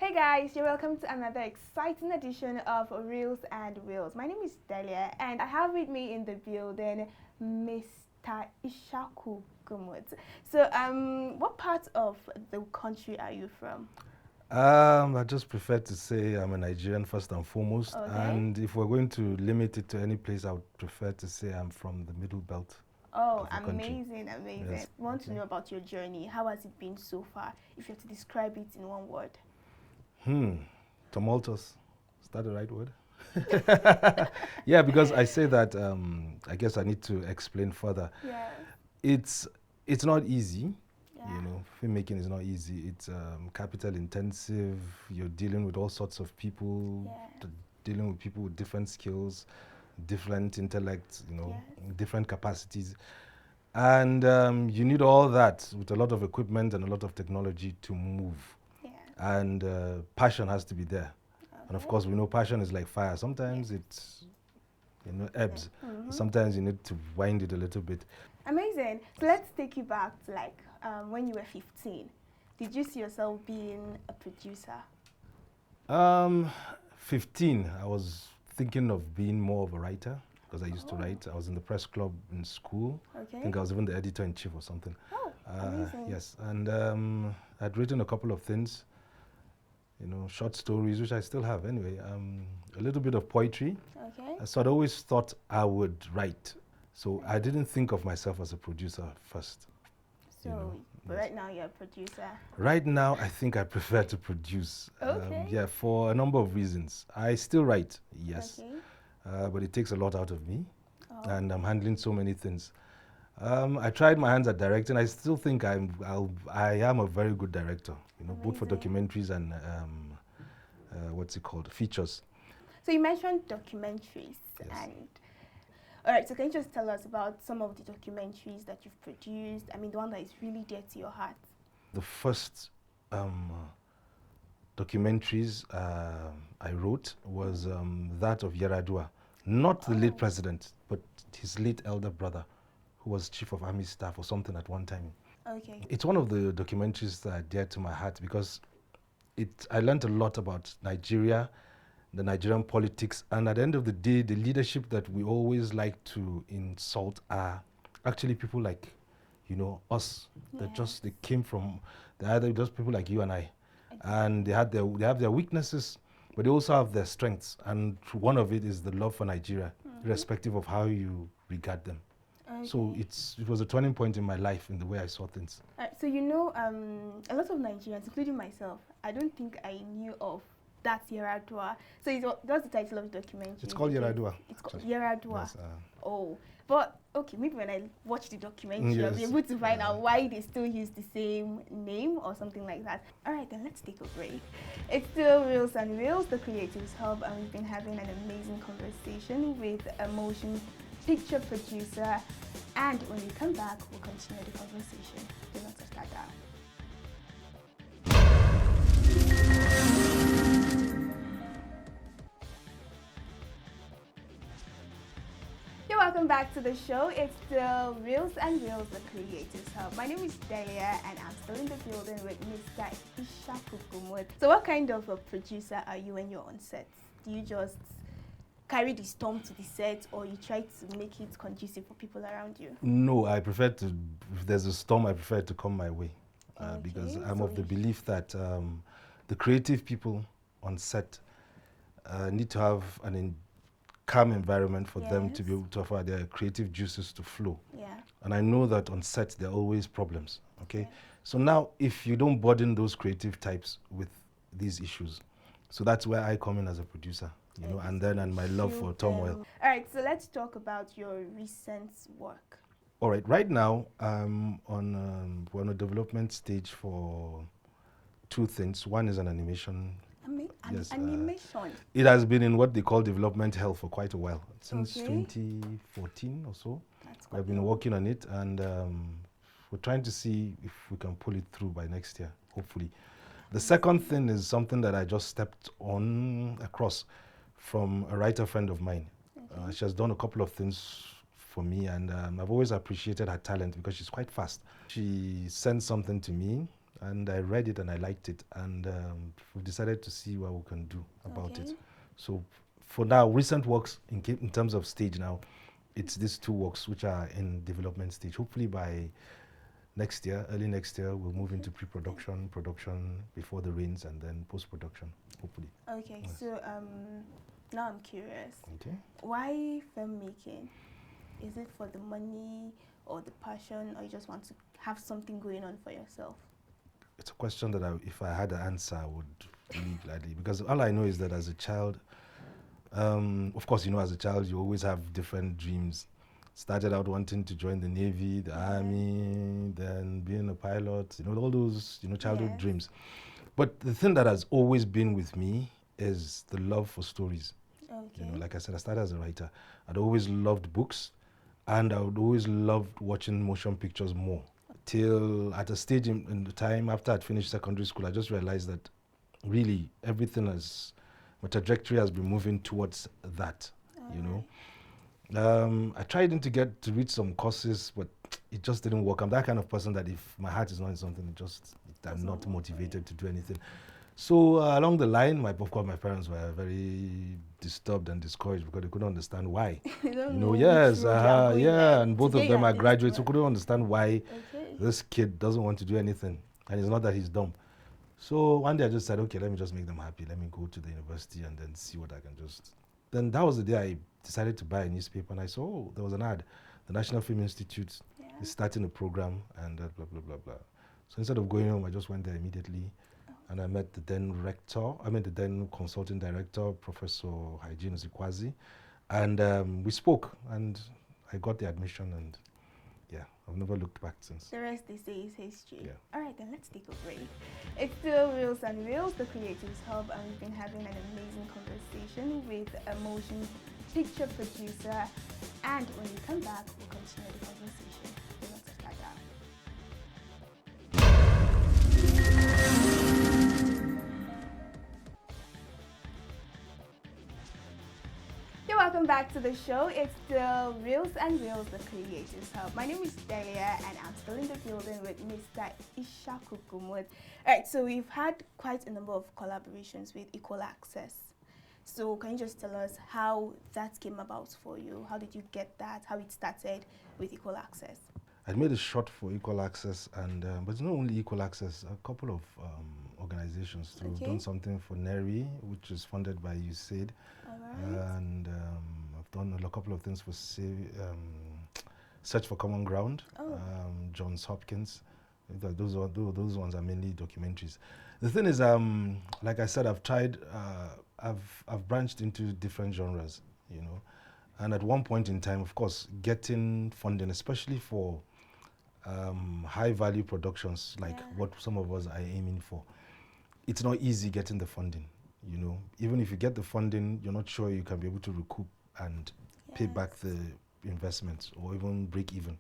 Hey guys, you're welcome to another exciting edition of Reels and Wheels. My name is Delia and I have with me in the building Mr. Ishaku Gumut. So, what part of the country are you from? I just prefer to say I'm a Nigerian first and foremost. Okay. And if we're going to limit it to any place, I would prefer to say I'm from the middle belt. Oh, of the country. amazing. Yes. I want to Okay. know about your journey. How has it been so far? If you had to describe it in one word. Tumultuous. Is that the right word? Yeah, because I say that, I guess I need to explain further. Yeah. It's not easy. Yeah. You know, filmmaking is not easy. It's capital intensive. You're dealing with all sorts of people, Yeah. dealing with people with different skills, different intellect, Yes. different capacities. And you need all that with a lot of equipment and a lot of technology to move. Yeah. And passion has to be there. And of Okay. course, we know passion is like fire. Sometimes it's, ebbs. Sometimes you need to wind it a little bit. Amazing. So let's take you back to when you were 15. Did you see yourself being a producer? 15, I was thinking of being more of a writer because I used to write. I was in the press club in school. Okay. I think I was even the editor-in-chief or something. Oh, amazing. Yes, and I'd written a couple of things, short stories, which I still have anyway, a little bit of poetry. Okay. So I'd always thought I would write. So I didn't think of myself as a producer first. So, but yes. right now you're a producer. Right now, I think I prefer to produce. Okay. Yeah, for a number of reasons. I still write, yes, Okay. but it takes a lot out of me, Oh. and I'm handling so many things. I tried my hands at directing. I still think I am a very good director, both for Amazing. documentaries and features. So you mentioned documentaries, Yes. and all right. So can you just tell us about some of the documentaries that you've produced? I mean, the one that is really dear to your heart. The first documentaries I wrote was that of Yaradua, not the late president, but his late elder brother, who was chief of army staff or something at one time. Okay. It's one of the documentaries that are dear to my heart because I learned a lot about Nigeria, the Nigerian politics, and at the end of the day, the leadership that we always like to insult are actually people like, us. Yes. They came from, they're either just people like you and I, and they have their weaknesses, but they also have their strengths, and one of it is the love for Nigeria, irrespective of how you regard them. Okay. So it was a turning point in my life in the way I saw things. So a lot of Nigerians, including myself, I don't think I knew of that Yaradua. So that's the title of the documentary. It's called Yaradua. It's called Yaradua. Yes, Oh, but okay, maybe when I watch the documentary, I'll be Yes. able to find out why they still use the same name or something like that. All right, then let's take a break. It's still Reels and Wheels, the Creatives Hub, and we've been having an amazing conversation with a motion picture producer. And when we come back, we'll continue the conversation. Do not touch that down. You're welcome back to the show. It's still Reels and Wheels, the Creatives Hub. My name is Delia, and I'm still in the building with Mr. Ishaku Gumut. So what kind of a producer are you when you're on set? Do you just carry the storm to the set, or you try to make it conducive for people around you? No, I prefer to, if there's a storm, I prefer to come my way. Because Okay, I'm so of the belief that the creative people on set need to have calm environment for them to be able to offer their creative juices to flow. Yeah. And I know that on set there are always problems, okay? Yeah. So now if you don't burden those creative types with these issues, so that's where I come in as a producer, and my love for turmoil. All right, so let's talk about your recent work. All right, right now we're on a development stage for two things. One is an animation. Yes, Animation. It has been in what they call development hell for quite a while, since Okay. 2014 or so. That's I've been working on it, and we're trying to see if we can pull it through by next year, hopefully. The second thing is something that I just stepped on across from a writer friend of mine. Okay. She has done a couple of things for me, and I've always appreciated her talent because she's quite fast. She sent something to me, and I read it and I liked it, and we've decided to see what we can do about it. Okay. So for now, recent works in terms of stage now, it's these two works which are in development stage. Hopefully by next year, early next year, we'll move into pre-production, production before the rains, and then post-production, hopefully. Okay, Yes. so now I'm curious. Okay. Why filmmaking? Is it for the money or the passion, or you just want to have something going on for yourself? It's a question that if I had an answer, I would really gladly, because all I know is that as a child, of course, as a child, you always have different dreams. Started out wanting to join the Navy, the Army, then being a pilot, all those, childhood Yes. dreams. But the thing that has always been with me is the love for stories. Okay. Like I said, I started as a writer. I'd always loved books, and I would always loved watching motion pictures more. Till at a stage in the time after I'd finished secondary school, I just realized that really everything my trajectory has been moving towards that, I tried to read some courses, but it just didn't work. I'm that kind of person that if my heart is not in something, I'm not motivated to do anything. So along the line, of course, my parents were very disturbed and discouraged because they couldn't understand why. Yes, And both of them are graduates who couldn't understand why this kid doesn't want to do anything. And it's not that he's dumb. So one day I just said, okay, let me just make them happy. Let me go to the university and then see what I can just. Then that was the day I decided to buy a newspaper, and I saw there was an ad. The National Film Institute is starting a program, and blah, blah, blah, blah. So instead of going home, I just went there immediately, and I met the then consulting director, Professor Hygiene Zikwazi, and we spoke, and I got the admission, and yeah, I've never looked back since. The rest, they say, is history. Yeah. All right, then let's take a break. It's still Reels and Reels, the Creatives Hub, and we've been having an amazing conversation with a motion picture producer. And when we come back, we'll continue the conversation. Do not touch that down. Welcome back to the show. It's still Reels and Reels, the Creators Hub. My name is Delia, and I'm still in the building with Mr. Ishaku Gumut. Alright, so we've had quite a number of collaborations with Equal Access. So can you just tell us how that came about for you? How did you get that? How it started with Equal Access? I made a shot for Equal Access, and but it's not only Equal Access. A couple of organizations too. We've done something for NERI, which is funded by USAID, and I've done a couple of things for Search for Common Ground, Johns Hopkins. Those ones are mainly documentaries. The thing is, like I said, I've tried. I've branched into different genres, and at one point in time, of course, getting funding, especially for high value productions like what some of us are aiming for, it's not easy getting the funding. Even if you get the funding, you're not sure you can be able to recoup and pay back the investments or even break even.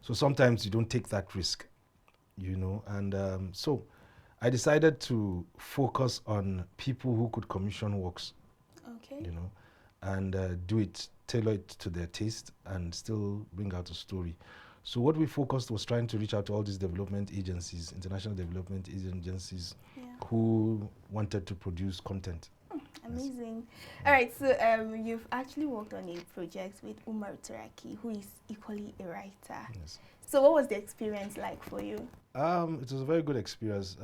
So sometimes you don't take that risk, and so I decided to focus on people who could commission works, and tailor it to their taste and still bring out a story. So what we focused was trying to reach out to all these development agencies, international development agencies, who wanted to produce content. Amazing. All right, so you've actually worked on a project with Umar Turaki, who is equally a writer. Yes. So what was the experience like for you? It was a very good experience.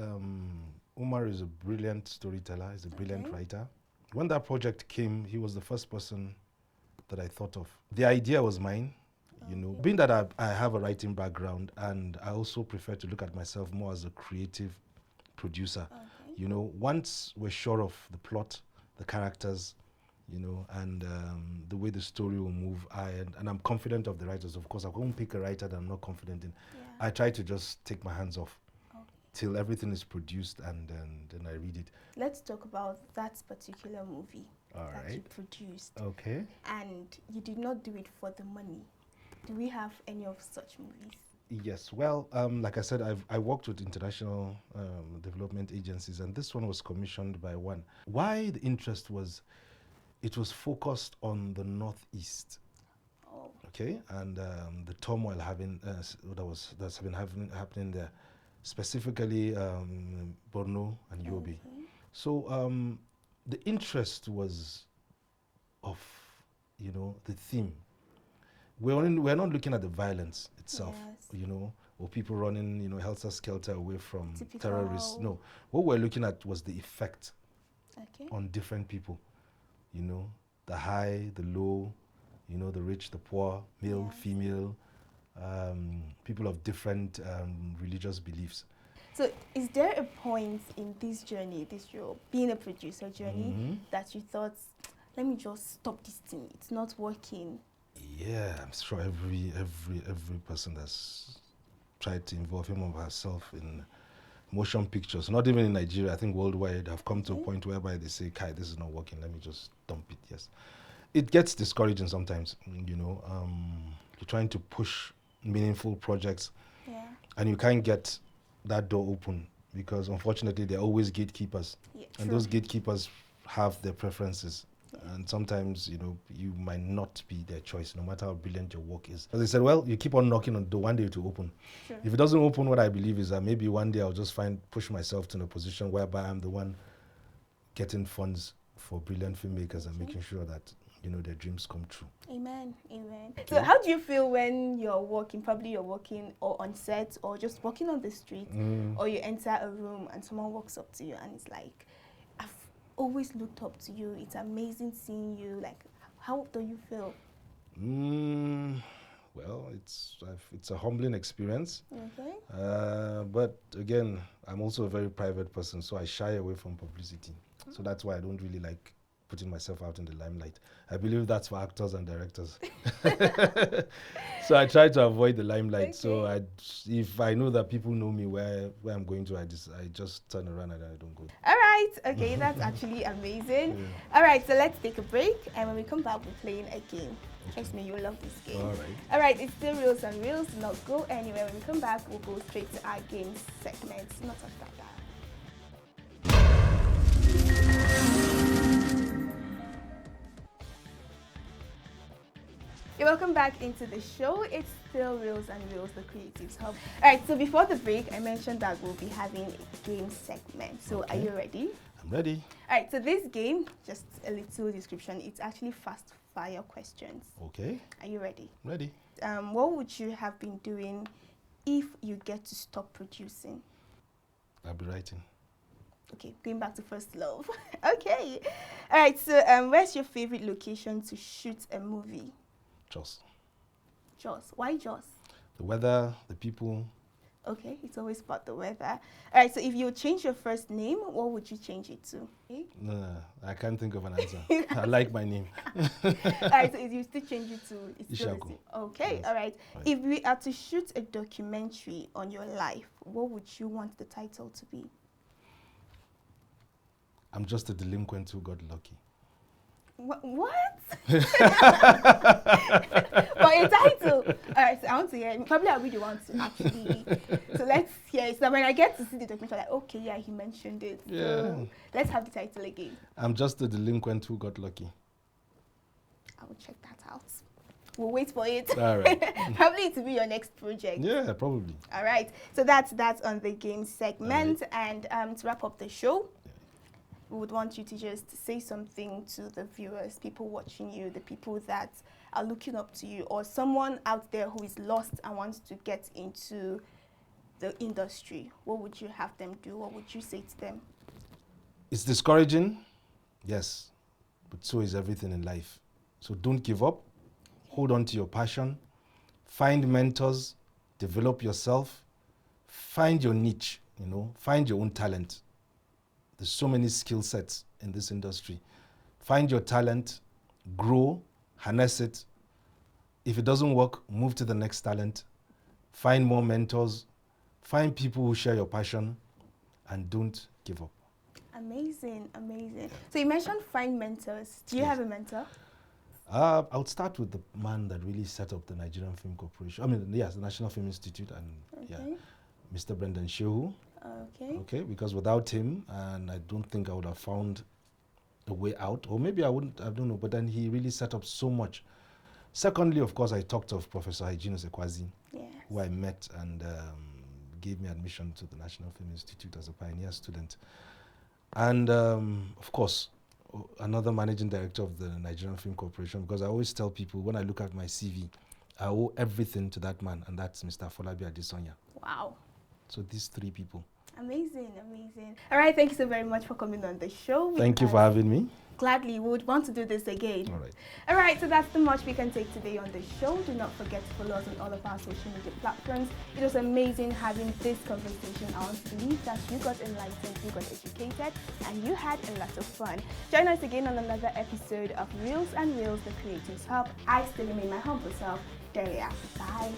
Umar is a brilliant storyteller. He's a brilliant writer. When that project came, he was the first person that I thought of. The idea was mine, being that I have a writing background, and I also prefer to look at myself more as a creative producer. Once we're sure of the plot, the characters, and the way the story will move, and I'm confident of the writers. Of course, I won't pick a writer that I'm not confident in. I try to just take my hands off till everything is produced, and then I read it. Let's talk about that particular movie that you produced. Okay. And you did not do it for the money. Do we have any of such movies? Yes. Well, like I said, I worked with international development agencies, and this one was commissioned by one. Why the interest was, it was focused on the Northeast. Okay, and the turmoil that's been happening there. specifically Borno and Yobe. Okay. So the interest was of, the theme. We're not looking at the violence itself, Yes. or people running, helter-skelter away from Typical. terrorists. No, what we're looking at was the effect Okay. on different people, the high, the low, the rich, the poor, male, Yes. female, people of different religious beliefs. So, is there a point in this journey, your being a producer journey, Mhm. that you thought, let me just stop this thing, it's not working? Yeah, I'm sure every person that's tried to involve him or herself in motion pictures, not even in Nigeria, I think worldwide, have come to a point whereby they say, Kai, this is not working, let me just dump it. Yes. It gets discouraging sometimes, you're trying to push meaningful projects, Yeah. and you can't get that door open because unfortunately there are always gatekeepers, Yeah, and true. those gatekeepers have their preferences. And sometimes, you might not be their choice, no matter how brilliant your work is. As I said, well, you keep on knocking on the door, one day it will open. Sure. If it doesn't open, what I believe is that maybe one day I'll just push myself to a position whereby I'm the one getting funds for brilliant filmmakers and making sure that, their dreams come true. Amen. Amen. Okay. So, how do you feel when you're working? Probably you're working or on set or just walking on the street, or you enter a room and someone walks up to you and it's like, I've always looked up to you. It's amazing seeing you. Like, how do you feel? Well, it's a humbling experience. Okay. But again, I'm also a very private person, so I shy away from publicity. So that's why I don't really like putting myself out in the limelight. I believe that's for actors and directors. So I try to avoid the limelight. Okay. So if I know that people know me where I'm going to, I just turn around and I don't go. All right. Okay, that's actually amazing. Yeah. All right, so let's take a break, and when we come back, we're playing a game. Trust me, you'll love this game. All right. All right, it's still Reels and Reels. Do not go anywhere. When we come back, we'll go straight to our game segment. Not touch that. You're welcome back into the show. It's still Reels and Reels, the Creatives Hub. All right, so before the break, I mentioned that we'll be having a game segment. So Okay. Are you ready? I'm ready. All right, so this game, just a little description, it's actually fast fire questions. Okay. Are you ready? Ready. What would you have been doing if you get to stop producing? I'll be writing. Okay, going back to first love. Okay. All right, so where's your favorite location to shoot a movie? Jos. Jos. Why Jos? The weather, the people. Okay, it's always about the weather. All right, so if you change your first name, what would you change it to? Okay. No, I can't think of an answer. I like my name. All right, so if you still change it to it's still the Ishaku. same. Okay, Yes. all right. If we are to shoot a documentary on your life, what would you want the title to be? I'm just a delinquent who got lucky. What? For a title. All right, so I want to hear. Probably I'll be the one to actually. So let's hear it. So when I get to see the documentary, like, okay, yeah, he mentioned it. Yeah. So let's have the title again. I'm just a delinquent who got lucky. I will check that out. We'll wait for it. All right. Probably it will be your next project. Yeah, probably. All right. So that's on the game segment. And to wrap up the show, we would want you to just say something to the viewers, people watching you, the people that are looking up to you, or someone out there who is lost and wants to get into the industry. What would you have them do? What would you say to them? It's discouraging, yes, but so is everything in life. So don't give up. Hold on to your passion. Find mentors. Develop yourself. Find your niche, find your own talent. There's so many skill sets in this industry. Find your talent, grow, harness it. If it doesn't work, move to the next talent. Find more mentors. Find people who share your passion, and don't give up. Amazing, amazing. So you mentioned find mentors. Do you have a mentor? I would start with the man that really set up the Nigerian Film Corporation. The National Film Institute, and Mr. Brendan Shehu. Okay, because without him, and I don't think I would have found a way out, or maybe I wouldn't, I don't know, but then he really set up so much. Secondly, of course, I talked of Professor Hyginus Ekwazi, who I met and gave me admission to the National Film Institute as a pioneer student. And of course, another managing director of the Nigerian Film Corporation, because I always tell people when I look at my CV, I owe everything to that man, and that's Mr. Folabi Adesanya. Wow. So these three people. Amazing, amazing. All right, thank you so very much for coming on the show. Thank you for having me. Gladly, we would want to do this again. All right. All right, so that's the much we can take today on the show. Do not forget to follow us on all of our social media platforms. It was amazing having this conversation. I want to believe that you got enlightened, you got educated, and you had a lot of fun. Join us again on another episode of Reels and Reels, the Creators Hub. I still remain my humble self, Delia. Bye.